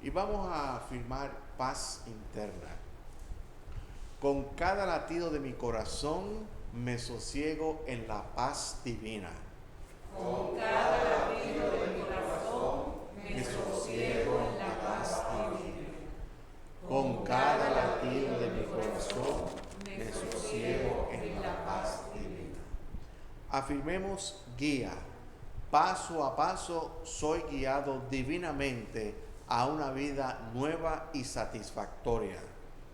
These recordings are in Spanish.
Y vamos a afirmar paz interna. Con cada latido de mi corazón me sosiego en la paz divina. Con cada latido de mi corazón me sosiego en la paz divina. Con cada latido de mi corazón me sosiego en la paz divina. Afirmemos guía. Paso a paso soy guiado divinamente a una vida nueva y satisfactoria.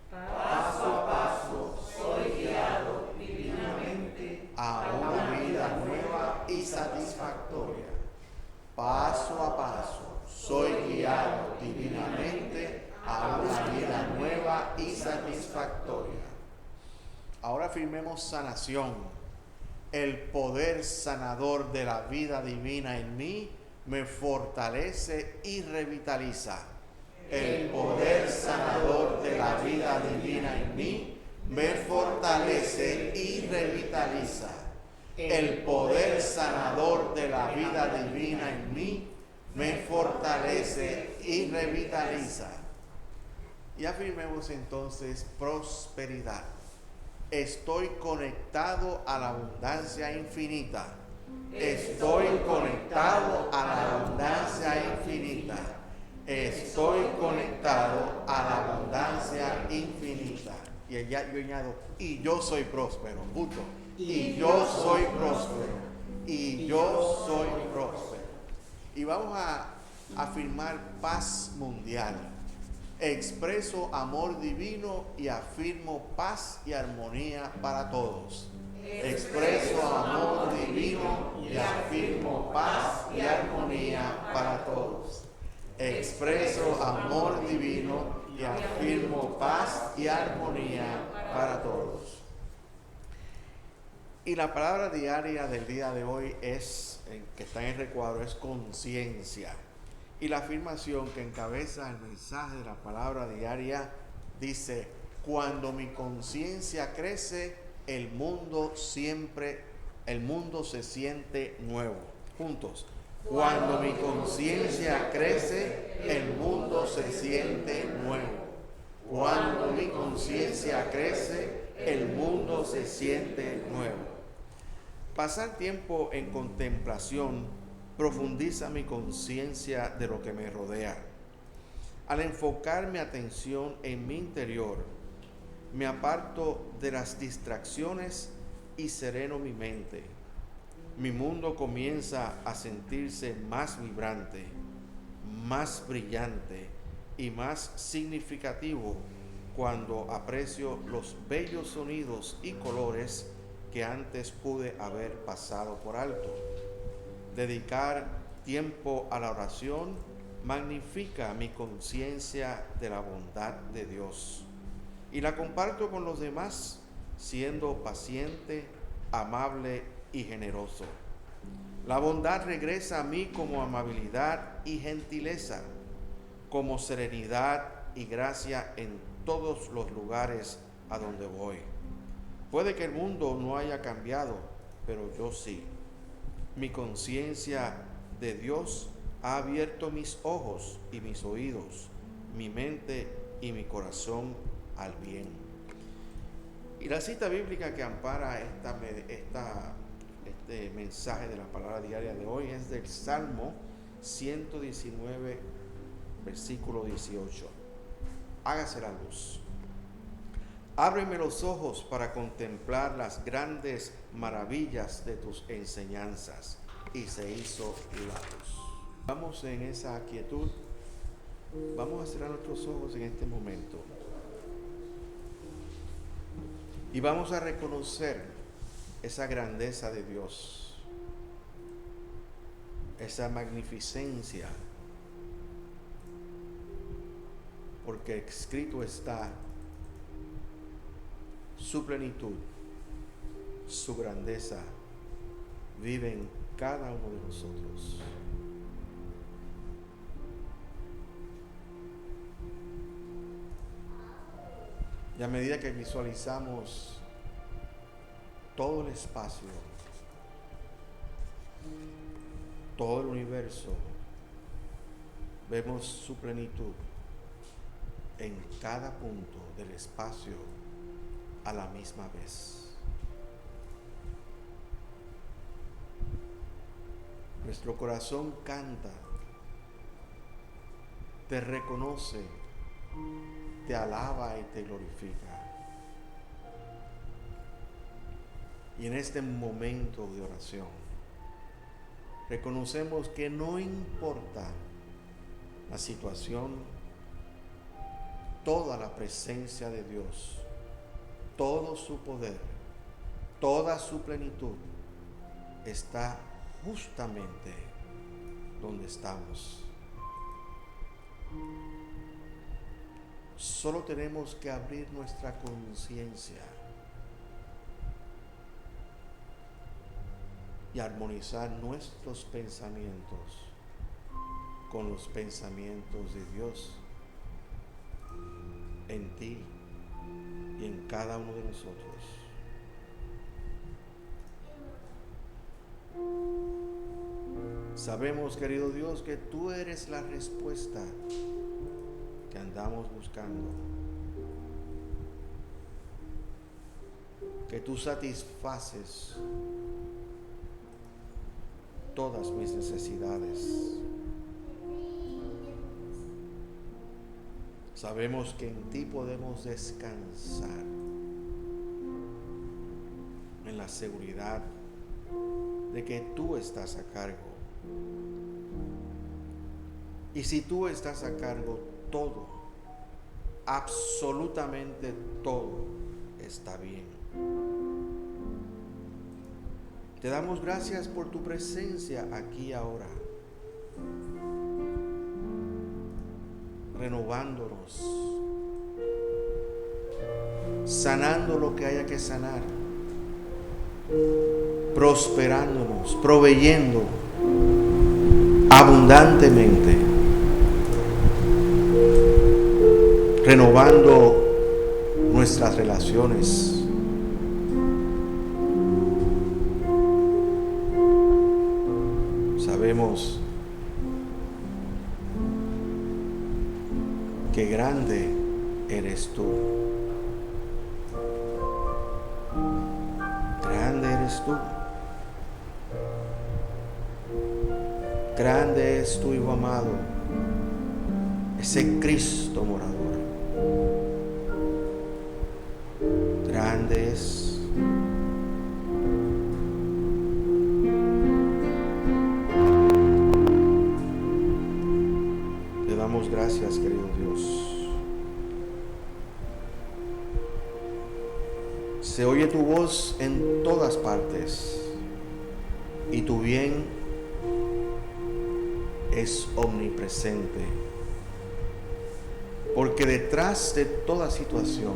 Paso a paso soy guiado divinamente A una vida nueva y satisfactoria. Paso a paso soy guiado divinamente a una vida nueva y satisfactoria. Ahora afirmemos sanación. El poder sanador de la vida divina en mí me fortalece y revitaliza. El poder sanador de la vida divina en mí me fortalece y revitaliza. El poder sanador de la vida divina en mí me fortalece y revitaliza. Y afirmemos entonces prosperidad. Estoy conectado a la abundancia infinita. Estoy conectado a la abundancia infinita. Estoy conectado a la abundancia infinita. Y allá yo añado, y yo soy próspero. Punto. Y yo soy próspero. Y yo soy próspero. Y vamos a afirmar paz mundial. Expreso amor divino y afirmo paz y armonía para todos. Expreso amor divino y afirmo paz y armonía para todos. Expreso amor divino y afirmo paz y armonía para todos. Y la palabra diaria del día de hoy es, que está en el recuadro, es conciencia. Y la afirmación que encabeza el mensaje de la palabra diaria dice: cuando mi conciencia crece, el mundo se siente nuevo. Juntos. Cuando mi conciencia crece, el mundo se siente nuevo. Cuando mi conciencia crece, el mundo se siente nuevo. Pasar tiempo en contemplación profundiza mi conciencia de lo que me rodea. Al enfocar mi atención en mi interior, me aparto de las distracciones y sereno mi mente. Mi mundo comienza a sentirse más vibrante, más brillante y más significativo cuando aprecio los bellos sonidos y colores que antes pude haber pasado por alto. Dedicar tiempo a la oración magnifica mi conciencia de la bondad de Dios y la comparto con los demás siendo paciente, amable y generoso. La bondad regresa a mí como amabilidad y gentileza, como serenidad y gracia en todos los lugares a donde voy. Puede que el mundo no haya cambiado, pero yo sí. Mi conciencia de Dios ha abierto mis ojos y mis oídos, mi mente y mi corazón al bien. Y la cita bíblica que ampara este mensaje de la palabra diaria de hoy es del Salmo 119, versículo 18. Hágase la luz. Ábreme los ojos para contemplar las grandes maravillas de tus enseñanzas. Y se hizo la luz. Vamos en esa quietud. Vamos a cerrar nuestros ojos en este momento. Y vamos a reconocer esa grandeza de Dios, esa magnificencia, porque escrito está su plenitud, su grandeza, vive en cada uno de nosotros. Y a medida que visualizamos todo el espacio, todo el universo, vemos su plenitud, en cada punto del espacio a la misma vez. Nuestro corazón canta, te reconoce, te alaba y te glorifica. Y en este momento de oración, reconocemos que no importa la situación, toda la presencia de Dios, todo su poder, toda su plenitud está justamente donde estamos. Solo tenemos que abrir nuestra conciencia y armonizar nuestros pensamientos con los pensamientos de Dios en ti y en cada uno de nosotros. Sabemos, querido Dios, que tú eres la respuesta que andamos buscando, que tú satisfaces todas mis necesidades. Sabemos que en ti podemos descansar en la seguridad de que tú estás a cargo. Y si tú estás a cargo, todo, absolutamente todo, está bien. Te damos gracias por tu presencia aquí ahora, renovándonos, sanando lo que haya que sanar, prosperándonos, proveyendo abundantemente, renovando nuestras relaciones. Sabemos que grande eres tú. Grande eres tú. Grande es tu Hijo amado, ese Cristo morador. Grande es. Te damos gracias, querido Dios. Se oye tu voz en todas partes y tu bien es omnipresente, porque detrás de toda situación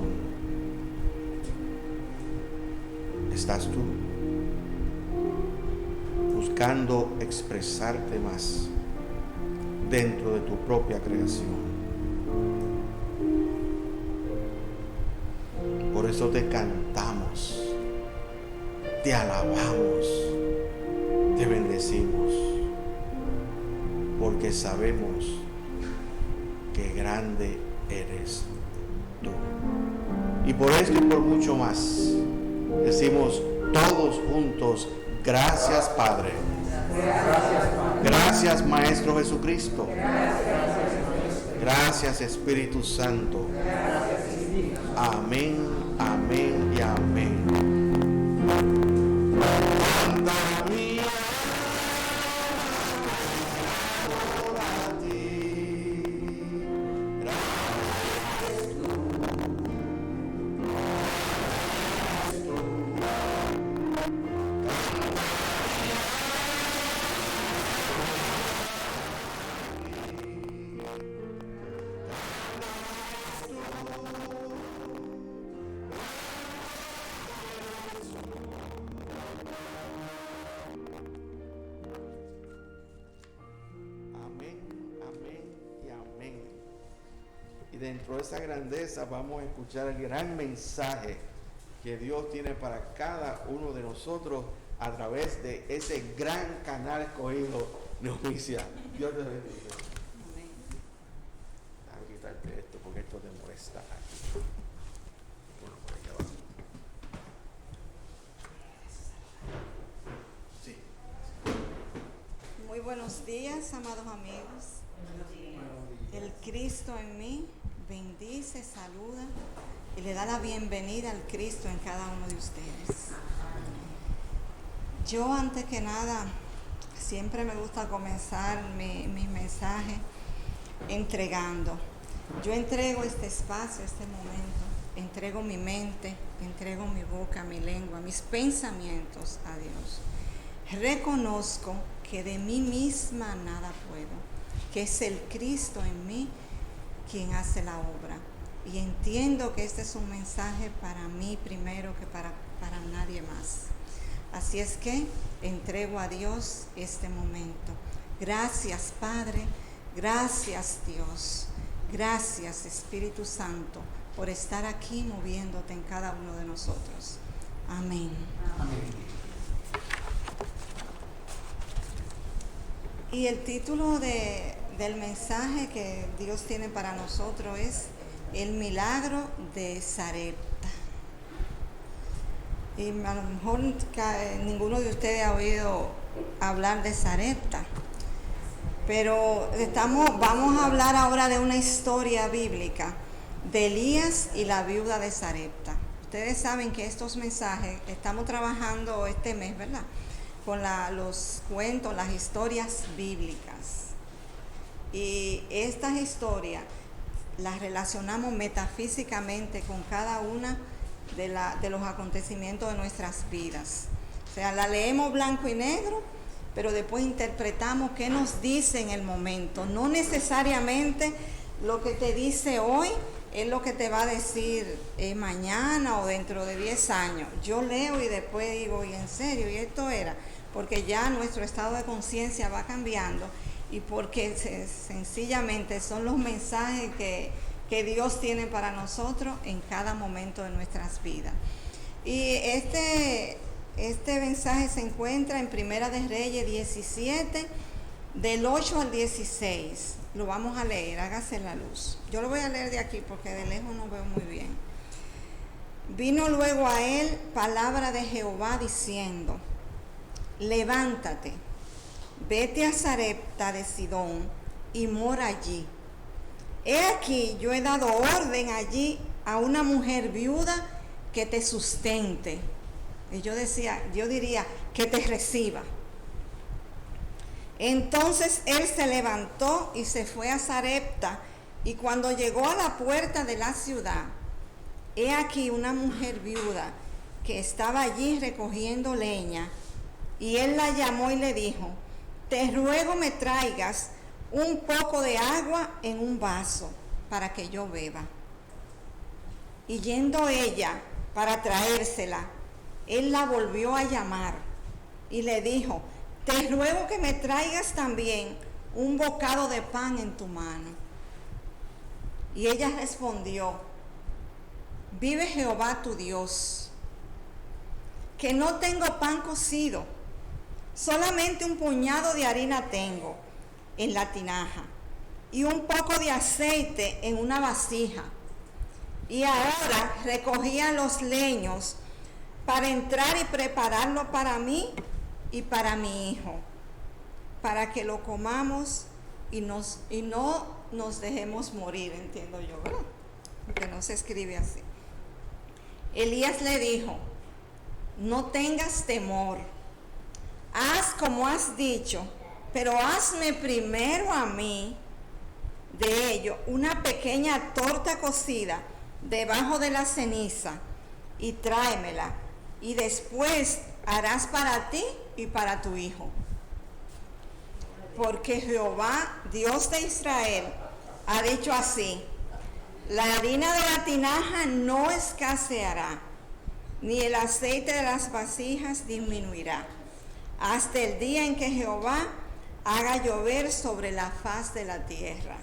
estás tú, buscando expresarte más dentro de tu propia creación. Por eso te cantamos, te alabamos, te bendecimos, porque sabemos que grande eres tú. Y por esto y por mucho más, decimos todos juntos, gracias Padre. Gracias Maestro Jesucristo. Gracias Espíritu Santo. Amén, amén y amén. Y dentro de esa grandeza vamos a escuchar el gran mensaje que Dios tiene para cada uno de nosotros a través de ese gran canal escogido, Neomicia. Dios te bendiga. Déjame quitarte esto porque que esto te molesta aquí. Bueno, por allá abajo. Sí. Muy buenos días, amados amigos. El Cristo en mí bendice, saluda y le da la bienvenida al Cristo en cada uno de ustedes. Yo, antes que nada, siempre me gusta comenzar mis mensajes entregando. Yo entrego este espacio, este momento, entrego mi mente, entrego mi boca, mi lengua, mis pensamientos a Dios. Reconozco que de mí misma nada puedo, que es el Cristo en mí quien hace la obra. Y entiendo que este es un mensaje para mí primero que para nadie más. Así es que entrego a Dios este momento. Gracias, Padre. Gracias, Dios. Gracias, Espíritu Santo, por estar aquí moviéndote en cada uno de nosotros. Amén. Amén. Y el título del mensaje que Dios tiene para nosotros es El milagro de Sarepta. Y a lo mejor ninguno de ustedes ha oído hablar de Sarepta, pero vamos a hablar ahora de una historia bíblica de Elías y la viuda de Sarepta. Ustedes saben que estos mensajes estamos trabajando este mes, ¿verdad?, con los cuentos, las historias bíblicas. Y estas historias las relacionamos metafísicamente con cada una de los acontecimientos de nuestras vidas. O sea, la leemos blanco y negro, pero después interpretamos qué nos dice en el momento. No necesariamente lo que te dice hoy es lo que te va a decir mañana o dentro de 10 años. Yo leo y después digo, y en serio, y esto era, porque ya nuestro estado de conciencia va cambiando y porque sencillamente son los mensajes que Dios tiene para nosotros en cada momento de nuestras vidas. Y este mensaje se encuentra en Primera de Reyes 17, del 8 al 16. Lo vamos a leer, hágase la luz. Yo lo voy a leer de aquí porque de lejos no veo muy bien. Vino luego a él palabra de Jehová diciendo: levántate, vete a Sarepta de Sidón y mora allí. He aquí, yo he dado orden allí a una mujer viuda que te sustente. Y yo diría, que te reciba. Entonces él se levantó y se fue a Sarepta, y cuando llegó a la puerta de la ciudad, he aquí una mujer viuda que estaba allí recogiendo leña, y él la llamó y le dijo: te ruego me traigas un poco de agua en un vaso para que yo beba. Y yendo ella para traérsela, él la volvió a llamar y le dijo: te ruego que me traigas también un bocado de pan en tu mano. Y ella respondió: vive Jehová tu Dios, que no tengo pan cocido, solamente un puñado de harina tengo en la tinaja y un poco de aceite en una vasija. Y ahora recogía los leños para entrar y prepararlo para mí y para mi hijo, para que lo comamos y no nos dejemos morir, entiendo yo, ¿verdad? Porque no se escribe así. Elías le dijo: no tengas temor, haz como has dicho, pero hazme primero a mí de ello una pequeña torta cocida debajo de la ceniza y tráemela, y después harás para ti y para tu hijo. Porque Jehová, Dios de Israel, ha dicho así: la harina de la tinaja no escaseará, ni el aceite de las vasijas disminuirá, hasta el día en que Jehová haga llover sobre la faz de la tierra.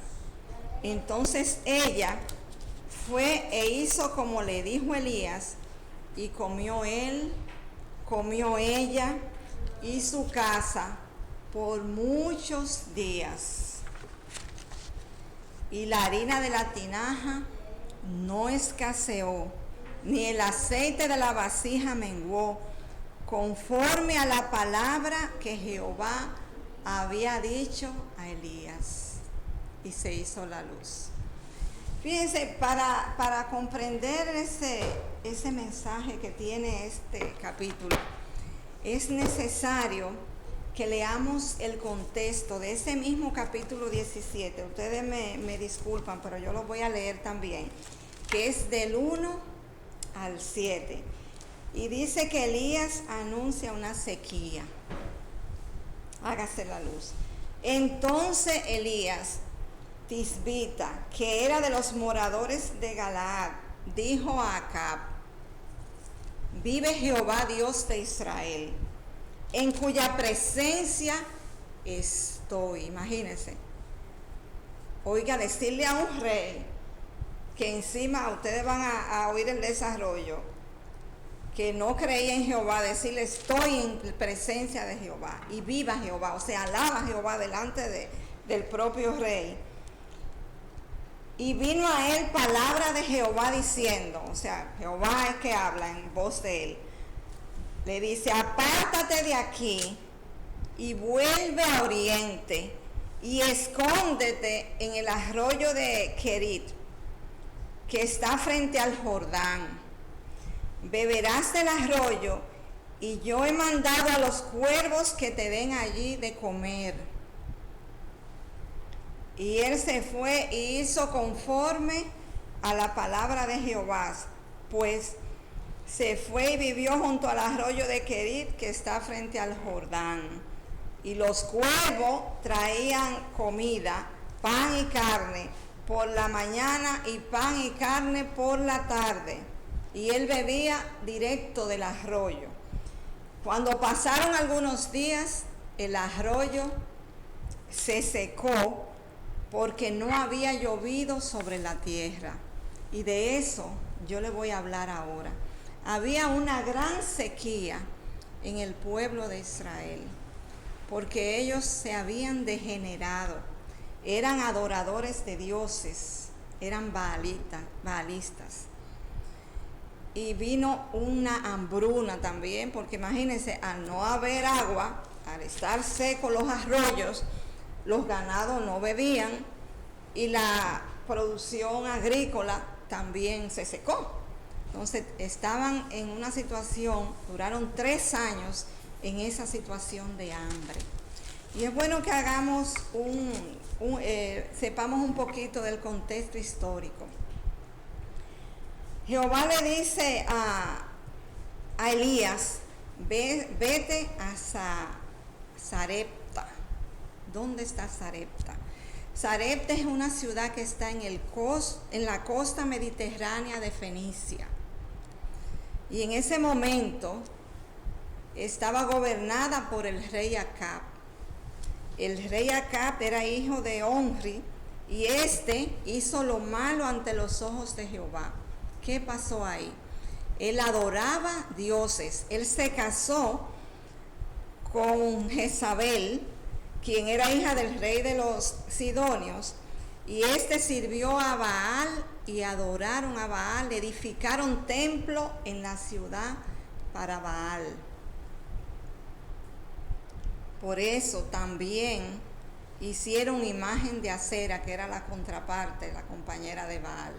Entonces ella fue e hizo como le dijo Elías, y comió él, comió ella y su casa por muchos días. y la harina de la tinaja no escaseó, ni el aceite de la vasija menguó, conforme a la palabra que Jehová había dicho a Elías. Y se hizo la luz. Fíjense, para comprender ese mensaje que tiene este capítulo, es necesario que leamos el contexto de ese mismo capítulo 17. Ustedes me disculpan, pero yo lo voy a leer también, que es del 1 al 7. Y dice que Elías anuncia una sequía. Hágase la luz. Entonces Elías, Tisbita, que era de los moradores de Galaad, dijo a Acab: vive Jehová Dios de Israel, en cuya presencia estoy. Imagínense. Oiga, decirle a un rey que encima ustedes van a oír el desarrollo, que no creía en Jehová, decirle: estoy en presencia de Jehová, y viva Jehová, o sea, alaba a Jehová delante del propio rey. Y vino a él palabra de Jehová diciendo, o sea, Jehová es que habla en voz de él, le dice: apártate de aquí y vuelve a oriente y escóndete en el arroyo de Kerit, que está frente al Jordán. Beberás del arroyo, y yo he mandado a los cuervos que te den allí de comer. Y él se fue y hizo conforme a la palabra de Jehová, pues se fue y vivió junto al arroyo de Kerit, que está frente al Jordán. Y los cuervos traían comida, pan y carne por la mañana, y pan y carne por la tarde. Y él bebía directo del arroyo. Cuando pasaron algunos días, el arroyo se secó, porque no había llovido sobre la tierra. Y de eso yo le voy a hablar ahora. Había una gran sequía en el pueblo de Israel, porque ellos se habían degenerado, eran adoradores de dioses, eran baalistas. Y vino una hambruna también, porque imagínense, al no haber agua, al estar secos los arroyos, los ganados no bebían, y la producción agrícola también se secó. Entonces estaban en una situación, duraron 3 años en esa situación de hambre. Y es bueno que hagamos sepamos un poquito del contexto histórico. Jehová le dice a Elías: vete a Sarepta. ¿Dónde está Sarepta? Sarepta es una ciudad que está en la costa mediterránea de Fenicia. Y en ese momento estaba gobernada por el rey Acab. El rey Acab era hijo de Omri, y este hizo lo malo ante los ojos de Jehová. ¿Qué pasó ahí? Él adoraba dioses. Él se casó con Jezabel, quien era hija del rey de los Sidonios, y este sirvió a Baal y adoraron a Baal, edificaron templo en la ciudad para Baal. Por eso también hicieron imagen de Acera, que era la contraparte, la compañera de Baal.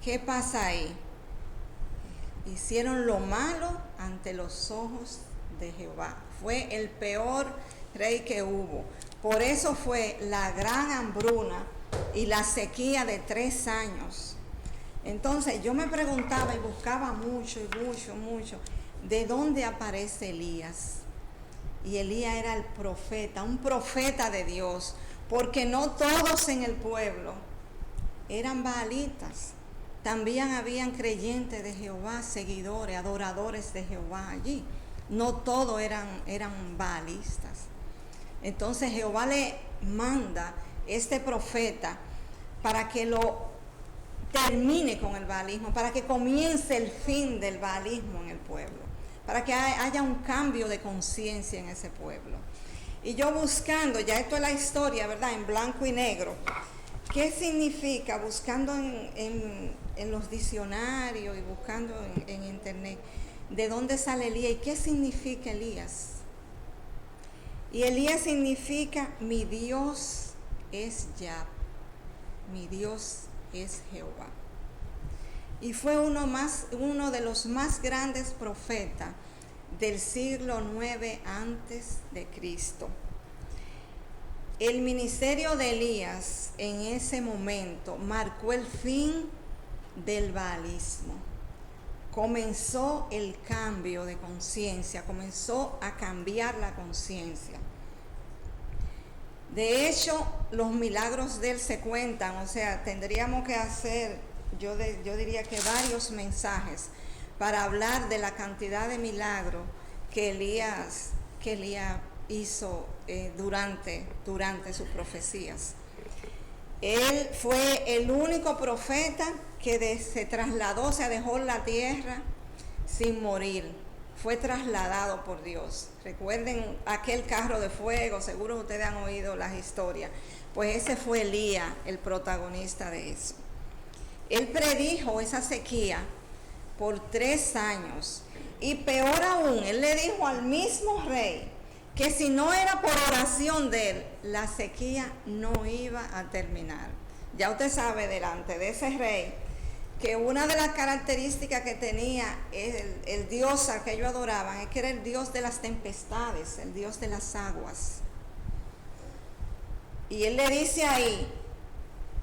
¿Qué pasa ahí? Hicieron lo malo ante los ojos de Jehová. Fue el peor rey que hubo. Por eso fue la gran hambruna y la sequía de 3 años. Entonces yo me preguntaba y buscaba mucho, ¿de dónde aparece Elías? Y Elías era el profeta, un profeta de Dios, porque no todos en el pueblo eran baalitas. También habían creyentes de Jehová, seguidores, adoradores de Jehová allí. No todos eran baalistas. Entonces Jehová le manda este profeta para que lo termine con el baalismo, para que comience el fin del baalismo en el pueblo, para que haya un cambio de conciencia en ese pueblo. Y yo buscando, ya esto es la historia, ¿verdad?, en blanco y negro, ¿Qué significa? Buscando en los diccionarios y buscando en internet, ¿de dónde sale Elías y qué significa Elías? Y Elías significa mi Dios es Yah, mi Dios es Jehová. Y fue uno de los más grandes profetas del siglo IX antes de Cristo. El ministerio de Elías en ese momento marcó el fin del baalismo. Comenzó el cambio de conciencia, comenzó a cambiar la conciencia. De hecho, los milagros de él se cuentan, o sea, tendríamos que hacer, yo diría que varios mensajes para hablar de la cantidad de milagros que Elías hizo durante sus profecías. Él fue el único profeta que se trasladó, se dejó la tierra sin morir. Fue trasladado por Dios. Recuerden aquel carro de fuego, seguro ustedes han oído las historias. Pues ese fue Elías, el protagonista de eso. Él predijo esa sequía por 3 años. Y peor aún, él le dijo al mismo rey que si no era por oración de él, la sequía no iba a terminar. Ya usted sabe, delante de ese rey, que una de las características que tenía el Dios al que ellos adoraban es que era el Dios de las tempestades, el Dios de las aguas. Y él le dice ahí,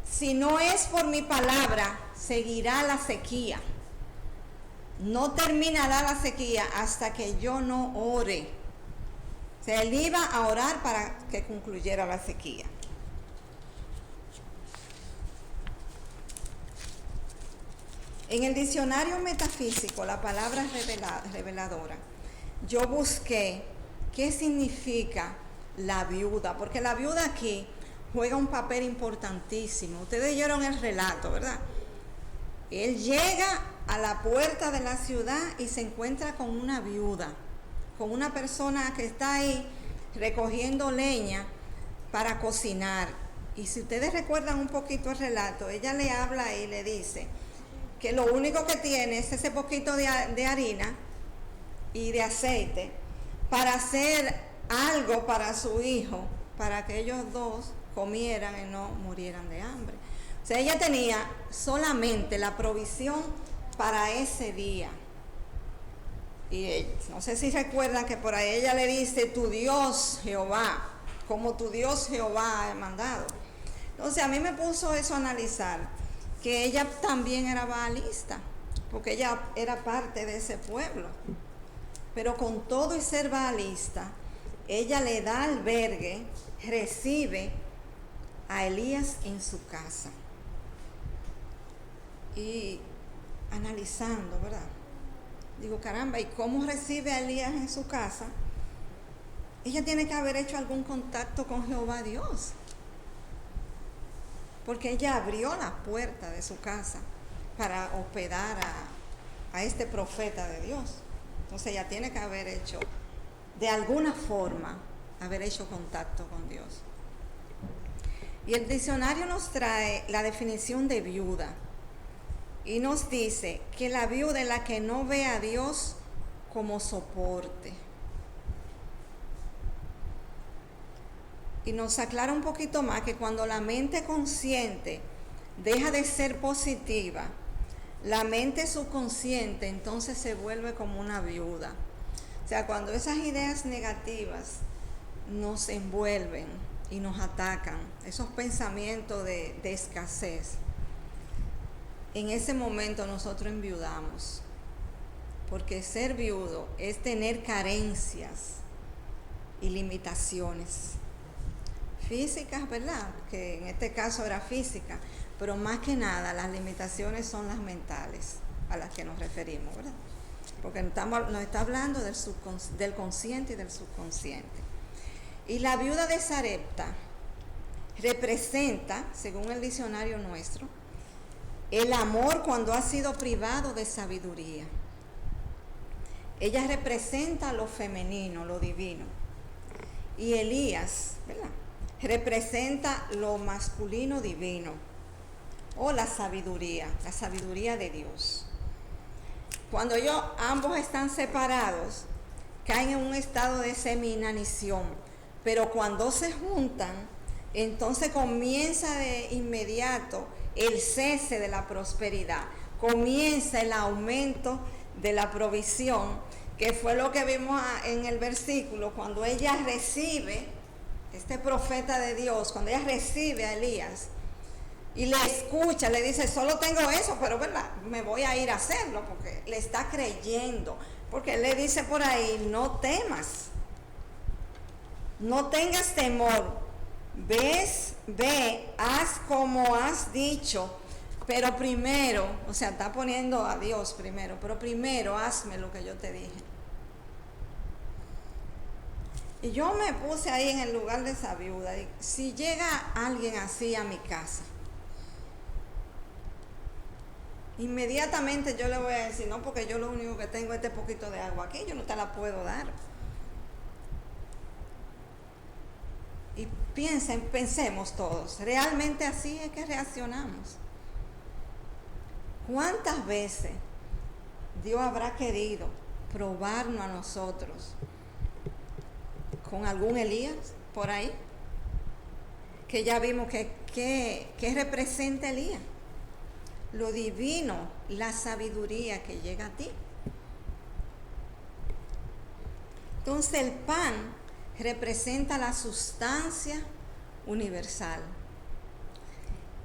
si no es por mi palabra, seguirá la sequía. No terminará la sequía hasta que yo no ore. O sea, él iba a orar para que concluyera la sequía. En el diccionario metafísico, la palabra reveladora, yo busqué qué significa la viuda, porque la viuda aquí juega un papel importantísimo. Ustedes oyeron el relato, ¿verdad? Él llega a la puerta de la ciudad y se encuentra con una viuda, con una persona que está ahí recogiendo leña para cocinar. Y si ustedes recuerdan un poquito el relato, ella le habla y le dice que lo único que tiene es ese poquito de harina y de aceite para hacer algo para su hijo, para que ellos dos comieran y no murieran de hambre. O sea, ella tenía solamente la provisión para ese día. Y no sé si recuerdan que por ahí ella le dice, tu Dios Jehová, como tu Dios Jehová ha mandado. Entonces a mí me puso eso a analizar, que ella también era baalista, porque ella era parte de ese pueblo. Pero con todo y ser baalista, ella le da albergue, recibe a Elías en su casa. Y analizando, ¿verdad? Digo, caramba, ¿y cómo recibe a Elías en su casa? Ella tiene que haber hecho algún contacto con Jehová Dios, porque ella abrió la puerta de su casa para hospedar a este profeta de Dios. Entonces ella tiene que haber hecho, de alguna forma, haber hecho contacto con Dios. Y el diccionario nos trae la definición de viuda y nos dice que la viuda es la que no ve a Dios como soporte. Y nos aclara un poquito más que cuando la mente consciente deja de ser positiva, la mente subconsciente entonces se vuelve como una viuda. O sea, cuando esas ideas negativas nos envuelven y nos atacan, esos pensamientos de escasez, en ese momento nosotros enviudamos, porque ser viudo es tener carencias y limitaciones físicas, ¿verdad? Que en este caso era física, pero más que nada las limitaciones son las mentales a las que nos referimos, ¿verdad? Porque nos está hablando del consciente y del subconsciente. Y la viuda de Sarepta representa, según el diccionario nuestro, el amor cuando ha sido privado de sabiduría. Ella representa lo femenino, lo divino. Y Elías, ¿verdad?, representa lo masculino divino o la sabiduría de Dios. Cuando ambos están separados, caen en un estado de semi-inanición, pero cuando se juntan, entonces comienza de inmediato el cese de la prosperidad, comienza el aumento de la provisión, que fue lo que vimos en el versículo, cuando ella recibe, este profeta de Dios, cuando ella recibe a Elías y le escucha, le dice, solo tengo eso, pero verdad, me voy a ir a hacerlo, porque le está creyendo, porque él le dice por ahí, no temas, no tengas temor, ve, haz como has dicho, pero primero, o sea, está poniendo a Dios primero, pero primero hazme lo que yo te dije. Y yo me puse ahí en el lugar de esa viuda. Si llega alguien así a mi casa, inmediatamente yo le voy a decir, no, porque yo lo único que tengo es este poquito de agua aquí, yo no te la puedo dar. Y pensemos todos, realmente así es que reaccionamos. ¿Cuántas veces Dios habrá querido probarnos a nosotros con algún Elías por ahí? Que ya vimos que representa Elías. Lo divino, la sabiduría que llega a ti. Entonces el pan representa la sustancia universal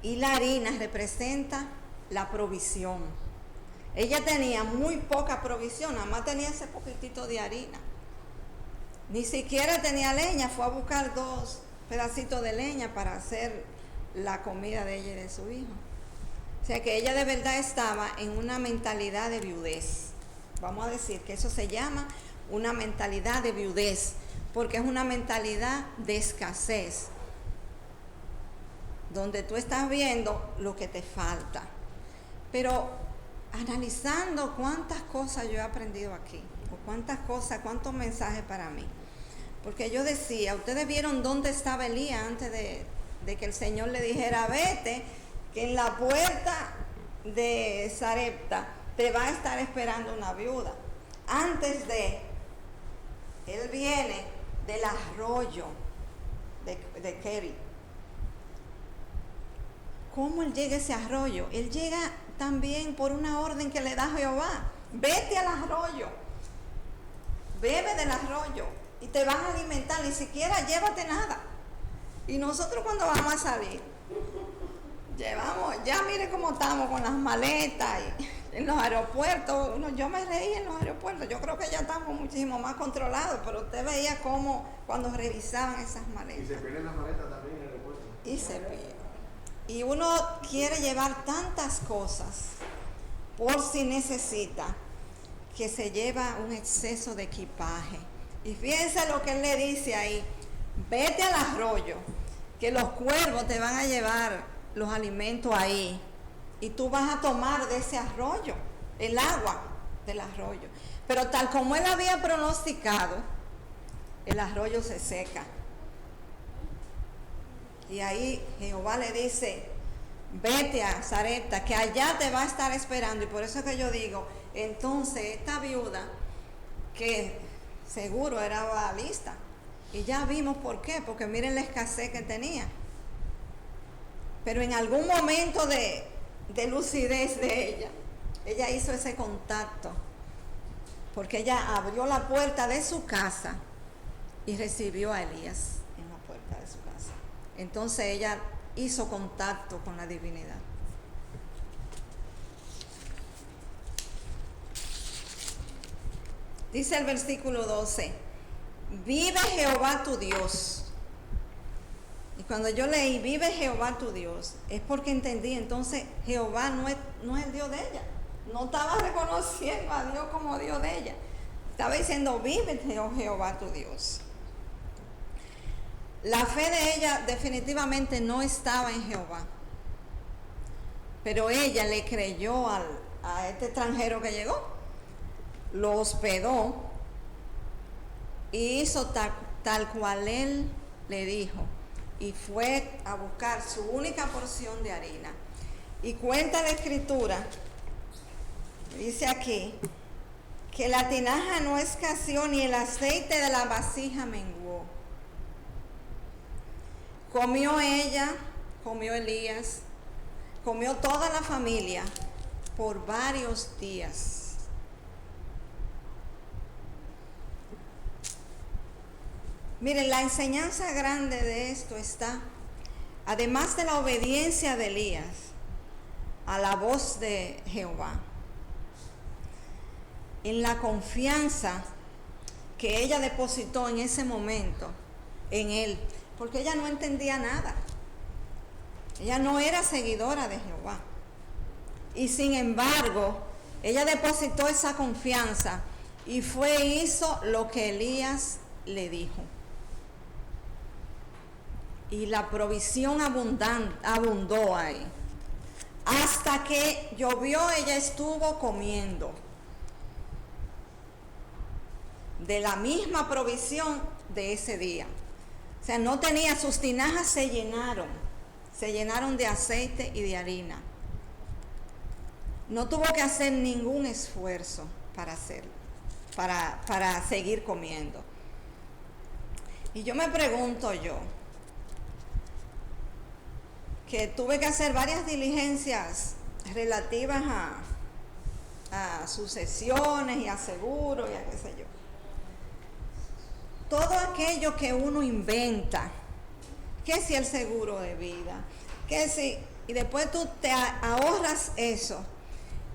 y la harina representa la provisión. Ella tenía muy poca provisión, nada más tenía ese poquitito de harina. Ni siquiera tenía leña, fue a buscar 2 pedacitos de leña para hacer la comida de ella y de su hijo. O sea que ella de verdad estaba en una mentalidad de viudez. Vamos a decir que eso se llama una mentalidad de viudez, porque es una mentalidad de escasez, donde tú estás viendo lo que te falta. Pero analizando cuántas cosas yo he aprendido aquí, o cuántos mensajes para mí. Porque yo decía, ustedes vieron dónde estaba Elías antes de que el Señor le dijera, vete, que en la puerta de Sarepta te va a estar esperando una viuda. Él viene del arroyo de Keri. ¿Cómo él llega a ese arroyo? Él llega también por una orden que le da Jehová. Vete al arroyo, bebe del arroyo y te vas a alimentar, ni siquiera llévate nada. Y nosotros cuando vamos a salir, ya mire cómo estamos con las maletas y en los aeropuertos. Yo me reí en los aeropuertos, yo creo que ya estamos muchísimo más controlados, pero usted veía cómo cuando revisaban esas maletas. Y se pierden las maletas también en el aeropuerto. Y se pierden. Y uno quiere llevar tantas cosas por si necesita, que se lleva un exceso de equipaje. Y fíjense lo que él le dice ahí, vete al arroyo, que los cuervos te van a llevar los alimentos ahí, y tú vas a tomar de ese arroyo, el agua del arroyo. Pero tal como él había pronosticado, el arroyo se seca. Y ahí Jehová le dice, vete a Sarepta, que allá te va a estar esperando. Y por eso es que yo digo, entonces esta viuda, que seguro era baalista, y ya vimos por qué, porque miren la escasez que tenía. Pero en algún momento de lucidez de ella hizo ese contacto, porque ella abrió la puerta de su casa y recibió a Elías en la puerta de su casa. Entonces ella hizo contacto con la divinidad. Dice el versículo 12, vive Jehová tu Dios. Y cuando yo leí, vive Jehová tu Dios, es porque entendí, entonces Jehová no es el Dios de ella. No estaba reconociendo a Dios como Dios de ella. Estaba diciendo, vive Jehová tu Dios. La fe de ella definitivamente no estaba en Jehová. Pero ella le creyó a este extranjero que llegó. Lo hospedó y hizo tal cual él le dijo. y fue a buscar su única porción de harina. Y cuenta la escritura, dice aquí, que la tinaja no escaseó ni el aceite de la vasija menguó. Comió ella, comió Elías, comió toda la familia por varios días. Miren, la enseñanza grande de esto está, además de la obediencia de Elías a la voz de Jehová, en la confianza que ella depositó en ese momento en él, porque ella no entendía nada. Ella no era seguidora de Jehová. Y sin embargo, ella depositó esa confianza y hizo lo que Elías le dijo. Y la provisión abundó ahí. Hasta que llovió, ella estuvo comiendo de la misma provisión de ese día. O sea, no tenía, sus tinajas se llenaron de aceite y de harina. No tuvo que hacer ningún esfuerzo para hacerlo, para seguir comiendo. Y yo me pregunto que tuve que hacer varias diligencias relativas a sucesiones y a seguros y a qué sé yo. Todo aquello que uno inventa, que si el seguro de vida, que si, y después tú te ahorras eso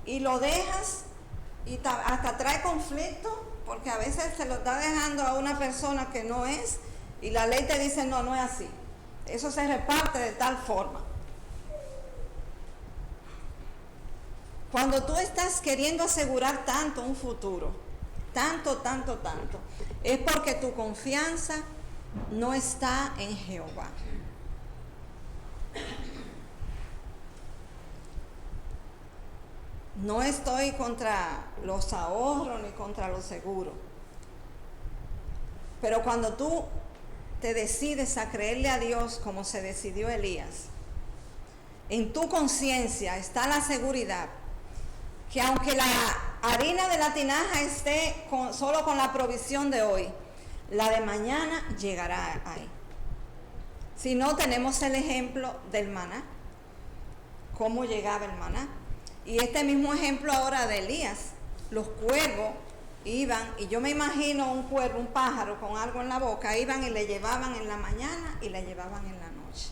y lo dejas y hasta trae conflicto, porque a veces se lo está dejando a una persona que no es y la ley te dice no es así. Eso se reparte de tal forma. Cuando tú estás queriendo asegurar tanto un futuro, tanto, es porque tu confianza no está en Jehová. No estoy contra los ahorros ni contra los seguros. Pero cuando tú te decides a creerle a Dios como se decidió Elías, en tu conciencia está la seguridad que aunque la harina de la tinaja esté solo con la provisión de hoy, la de mañana llegará ahí. Si no, tenemos el ejemplo del maná, cómo llegaba el maná. Y este mismo ejemplo ahora de Elías, los cuervos iban, y yo me imagino un cuervo, un pájaro con algo en la boca, iban y le llevaban en la mañana y le llevaban en la noche.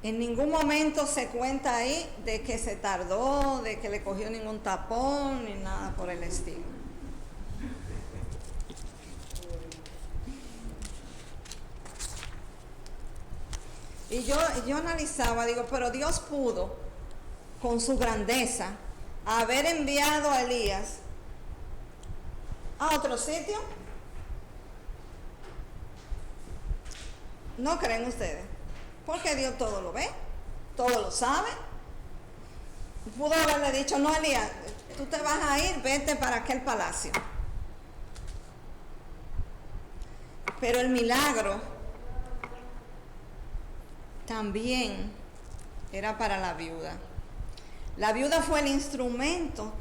En ningún momento se cuenta ahí de que se tardó, de que le cogió ningún tapón, ni nada por el estilo. Y yo analizaba, digo, pero Dios pudo, con su grandeza, haber enviado a Elías a otro sitio. ¿No creen ustedes? Porque Dios todo lo ve, todo lo sabe. Pudo haberle dicho, no, Elías, tú te vas a ir, vete para aquel palacio. Pero el milagro también era para la viuda. La viuda fue el instrumento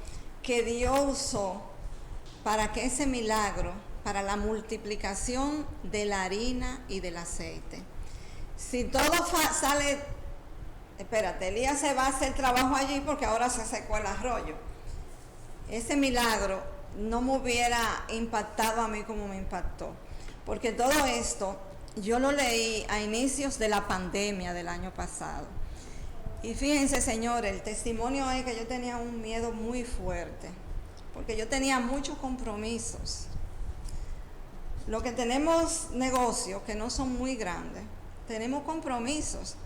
que Dios usó para que ese milagro, para la multiplicación de la harina y del aceite. Si todo sale, espérate, Elías se va a hacer trabajo allí porque ahora se secó el arroyo. Ese milagro no me hubiera impactado a mí como me impactó. Porque todo esto yo lo leí a inicios de la pandemia del año pasado. Y fíjense, señores, el testimonio es que yo tenía un miedo muy fuerte. Porque yo tenía muchos compromisos. Lo que tenemos negocios que no son muy grandes, tenemos compromisos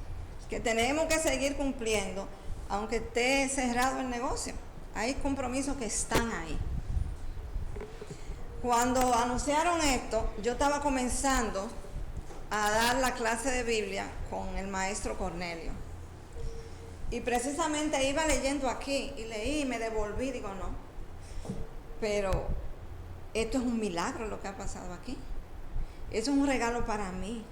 que tenemos que seguir cumpliendo, aunque esté cerrado el negocio. Hay compromisos que están ahí. Cuando anunciaron esto, yo estaba comenzando a dar la clase de Biblia con el maestro Cornelio. Y precisamente iba leyendo aquí, y leí y me devolví, digo no. Pero esto es un milagro lo que ha pasado aquí. Eso es un regalo para mí.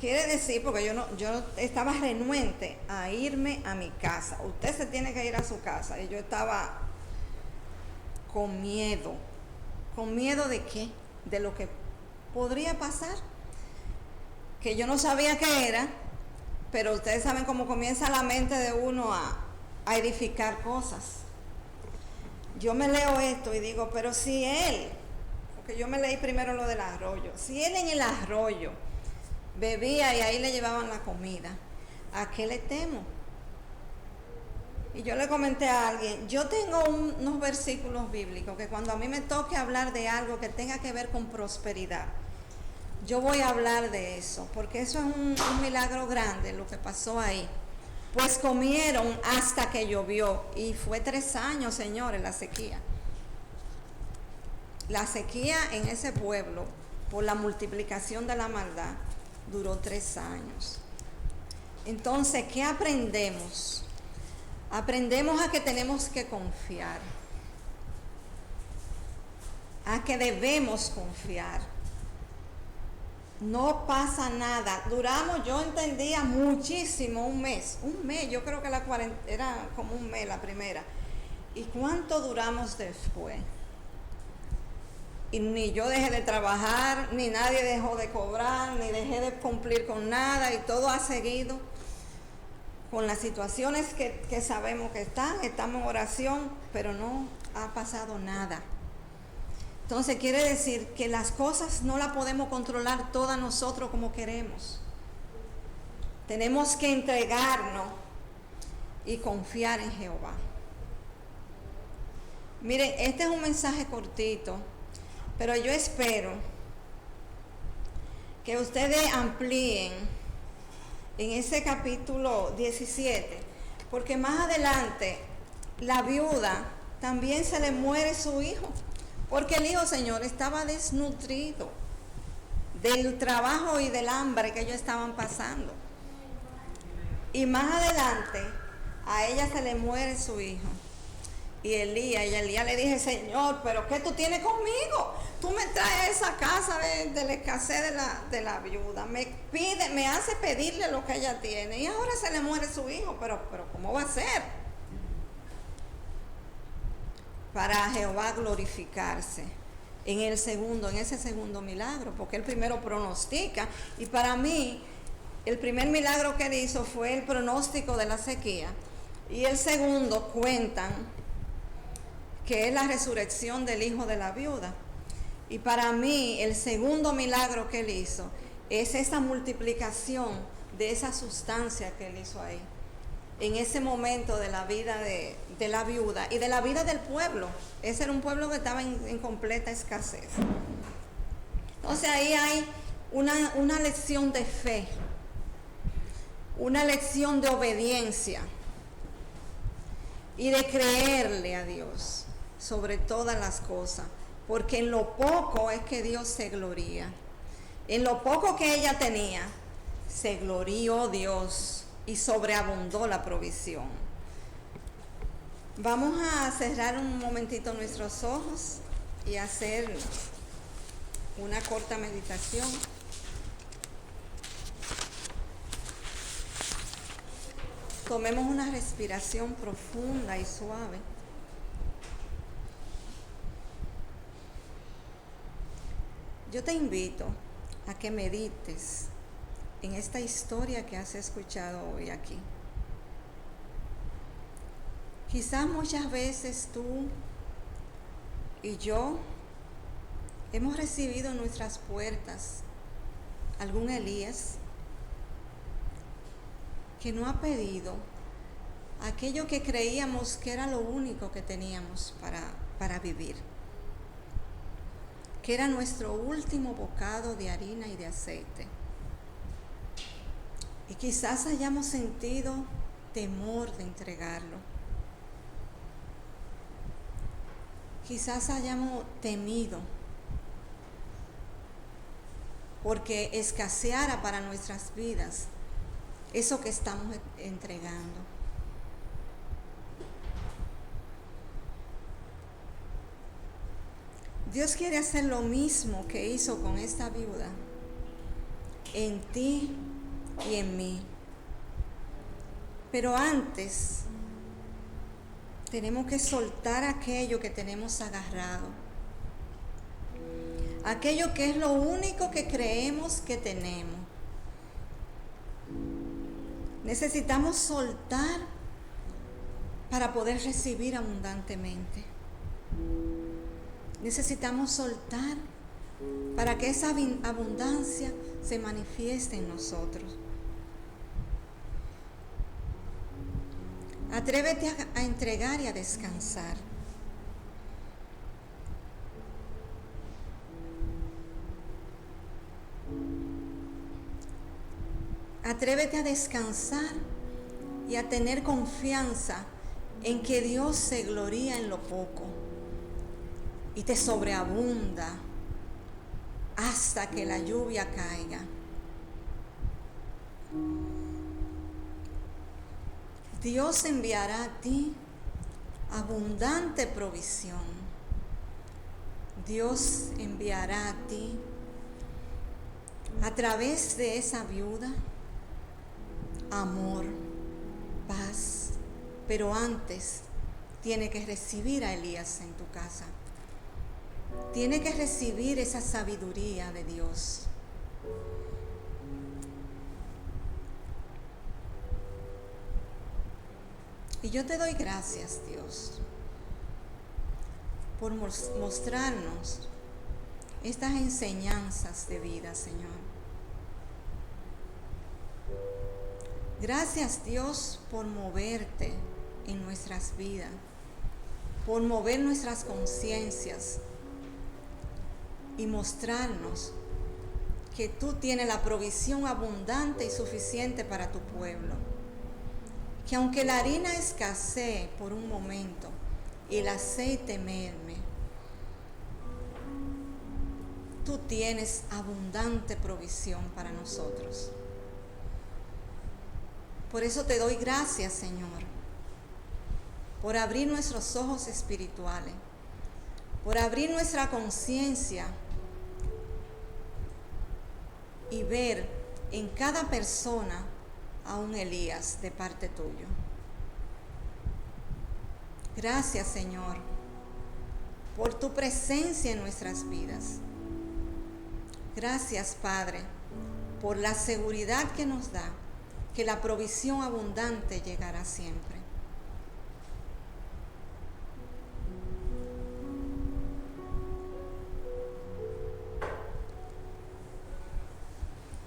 quiere decir, porque yo estaba renuente a irme a mi casa. Usted se tiene que ir a su casa. Y yo estaba con miedo. ¿Con miedo de qué? De lo que podría pasar. Que yo no sabía qué era, pero ustedes saben cómo comienza la mente de uno a edificar cosas. Yo me leo esto y digo, pero si él, porque yo me leí primero lo del arroyo, si él en el arroyo bebía y ahí le llevaban la comida, ¿a qué le temo? Y yo le comenté a alguien, yo tengo unos versículos bíblicos que cuando a mí me toque hablar de algo que tenga que ver con prosperidad, yo voy a hablar de eso, porque eso es un milagro grande lo que pasó ahí. Pues comieron hasta que llovió, y fue 3 años, señores, la sequía. La sequía en ese pueblo, por la multiplicación de la maldad, duró 3 años. Entonces, ¿qué aprendemos? Aprendemos a que tenemos que confiar, a que debemos confiar. No pasa nada. Duramos, yo entendía muchísimo, un mes, yo creo que era como un mes la primera. ¿Y cuánto duramos después? Y ni yo dejé de trabajar, ni nadie dejó de cobrar, ni dejé de cumplir con nada, y todo ha seguido con las situaciones que sabemos que estamos en oración, pero no ha pasado nada. Entonces quiere decir que las cosas no las podemos controlar todas nosotros como queremos. Tenemos que entregarnos y confiar en Jehová. Miren, este es un mensaje cortito, pero yo espero que ustedes amplíen en ese capítulo 17, porque más adelante la viuda también se le muere su hijo. Porque el hijo, Señor, estaba desnutrido del trabajo y del hambre que ellos estaban pasando. Y más adelante, a ella se le muere su hijo. Y Elías le dije, Señor, ¿pero qué tú tienes conmigo? Tú me traes esa casa de la escasez de la viuda. Me hace pedirle lo que ella tiene. Y ahora se le muere su hijo. Pero ¿cómo va a ser? Para Jehová glorificarse en ese segundo milagro, porque él primero pronostica, y para mí el primer milagro que él hizo fue el pronóstico de la sequía, y el segundo cuentan que es la resurrección del hijo de la viuda. Y para mí el segundo milagro que él hizo es esa multiplicación de esa sustancia que él hizo ahí, en ese momento de la vida de la viuda y de la vida del pueblo. Ese era un pueblo que estaba en completa escasez. Entonces ahí hay una lección de fe, una lección de obediencia y de creerle a Dios sobre todas las cosas, porque en lo poco es que Dios se gloría. En lo poco que ella tenía, se glorió Dios y sobreabundó la provisión. Vamos a cerrar un momentito nuestros ojos y hacer una corta meditación. Tomemos una respiración profunda y suave. Yo te invito a que medites en esta historia que has escuchado hoy aquí. Quizás muchas veces tú y yo hemos recibido en nuestras puertas algún Elías que no ha pedido aquello que creíamos que era lo único que teníamos para vivir, que era nuestro último bocado de harina y de aceite. Y quizás hayamos sentido temor de entregarlo. Quizás hayamos temido porque escaseara para nuestras vidas eso que estamos entregando. Dios quiere hacer lo mismo que hizo con esta viuda, en ti y en mí. Pero antes tenemos que soltar aquello que tenemos agarrado, aquello que es lo único que creemos que tenemos. Necesitamos soltar para poder recibir abundantemente. Necesitamos soltar para que esa abundancia se manifieste en nosotros. Atrévete a entregar y a descansar. Atrévete a descansar y a tener confianza en que Dios se gloría en lo poco y te sobreabunda hasta que la lluvia caiga. Dios enviará a ti abundante provisión. Dios enviará a ti, a través de esa viuda, amor, paz, pero antes tiene que recibir a Elías en tu casa. Tiene que recibir esa sabiduría de Dios. Y yo te doy gracias, Dios, por mostrarnos estas enseñanzas de vida, Señor. Gracias, Dios, por moverte en nuestras vidas, por mover nuestras conciencias y mostrarnos que tú tienes la provisión abundante y suficiente para tu pueblo. Que aunque la harina escasee por un momento y el aceite merme, tú tienes abundante provisión para nosotros. Por eso te doy gracias, Señor, por abrir nuestros ojos espirituales, por abrir nuestra conciencia y ver en cada persona a un Elías de parte tuyo. Gracias, Señor, por tu presencia en nuestras vidas. Gracias, Padre, por la seguridad que nos da que la provisión abundante llegará siempre.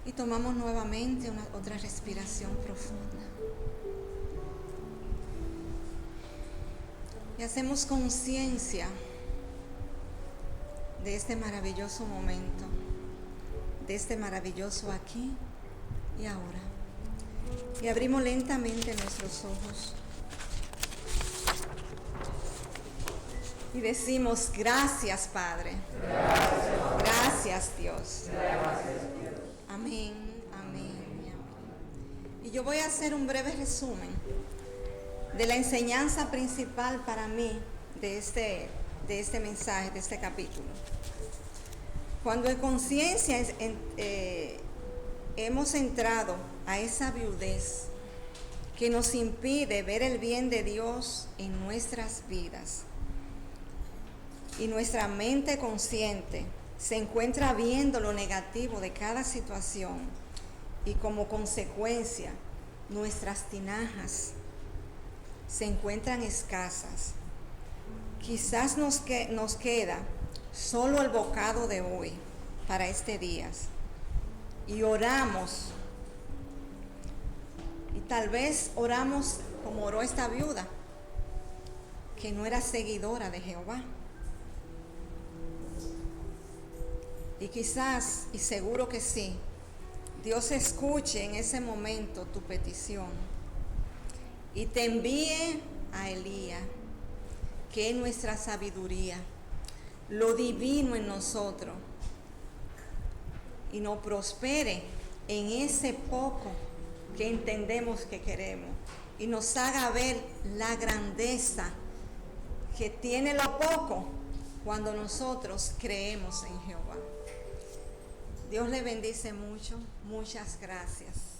Y tomamos nuevamente otra respiración profunda. Y hacemos conciencia de este maravilloso momento, de este maravilloso aquí y ahora. Y abrimos lentamente nuestros ojos. Y decimos, gracias, Padre. Gracias, Dios. Amén, amén. Y yo voy a hacer un breve resumen de la enseñanza principal para mí de este mensaje, de este capítulo. Cuando en conciencia hemos entrado a esa viudez que nos impide ver el bien de Dios en nuestras vidas, y nuestra mente consciente se encuentra viendo lo negativo de cada situación, y como consecuencia nuestras tinajas se encuentran escasas, quizás nos queda solo el bocado de hoy para este día, y oramos, y tal vez oramos como oró esta viuda, que no era seguidora de Jehová. Y quizás, y seguro que sí, Dios escuche en ese momento tu petición y te envíe a Elías, que es nuestra sabiduría, lo divino en nosotros, y nos prospere en ese poco que entendemos que queremos, y nos haga ver la grandeza que tiene lo poco cuando nosotros creemos en Jehová. Dios le bendice mucho. Muchas gracias.